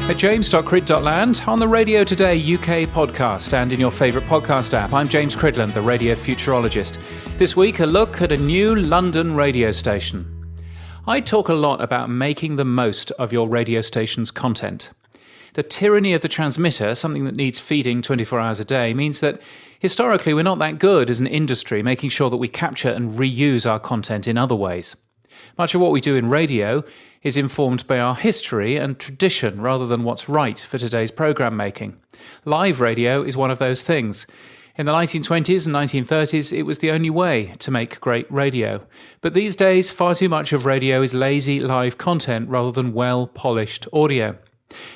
At james.crid.land, on the Radio Today UK podcast and in your favourite podcast app. I'm James Cridland, the radio futurologist. This week, a look at a new London radio station. I talk a lot about making the most of your radio station's content. The tyranny of the transmitter, something that needs feeding 24 hours a day, means that historically we're not that good as an industry making sure that we capture and reuse our content in other ways. Much of what we do in radio is informed by our history and tradition rather than what's right for today's programme making. Live radio is one of those things. In the 1920s and 1930s, it was the only way to make great radio. But these days, far too much of radio is lazy live content rather than well-polished audio.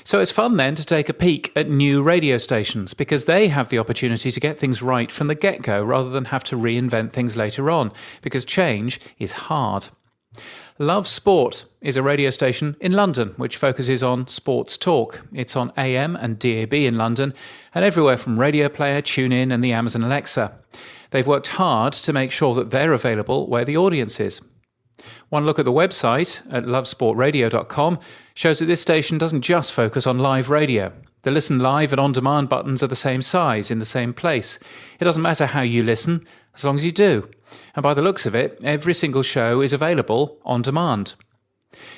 So it's fun then to take a peek at new radio stations because they have the opportunity to get things right from the get-go rather than have to reinvent things later on, because change is hard. Love Sport is a radio station in London which focuses on sports talk. It's on AM and DAB in London and everywhere from Radio Player, TuneIn and the Amazon Alexa. They've worked hard to make sure that they're available where the audience is. One look at the website at lovesportradio.com shows that this station doesn't just focus on live radio. The listen live and on-demand buttons are the same size in the same place. It doesn't matter how you listen, as long as you do. And by the looks of it, every single show is available on demand.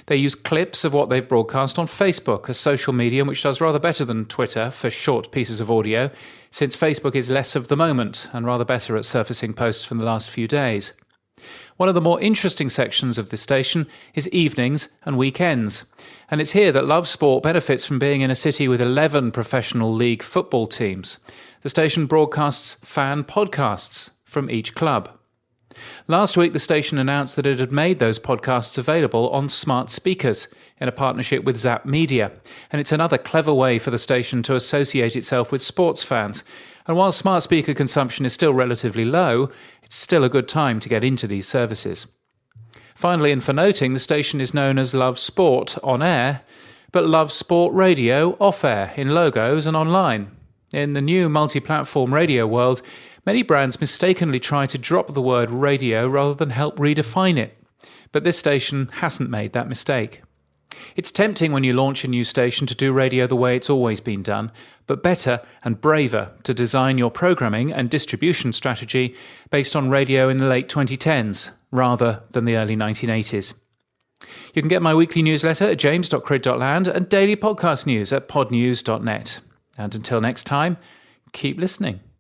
They use clips of what they've broadcast on Facebook, a social medium which does rather better than Twitter for short pieces of audio, since Facebook is less of the moment and rather better at surfacing posts from the last few days. One of the more interesting sections of this station is evenings and weekends. And it's here that Love Sport benefits from being in a city with 11 professional league football teams. The station broadcasts fan podcasts from each club. Last week, the station announced that it had made those podcasts available on smart speakers in a partnership with Zap Media. And it's another clever way for the station to associate itself with sports fans. And while smart speaker consumption is still relatively low, it's still a good time to get into these services. Finally, and for noting, the station is known as Love Sport on air, but Love Sport Radio off air in logos and online. In the new multi-platform radio world, many brands mistakenly try to drop the word radio rather than help redefine it. But this station hasn't made that mistake. It's tempting when you launch a new station to do radio the way it's always been done, but better and braver to design your programming and distribution strategy based on radio in the late 2010s rather than the early 1980s. You can get my weekly newsletter at james.crid.land and daily podcast news at podnews.net. And until next time, keep listening.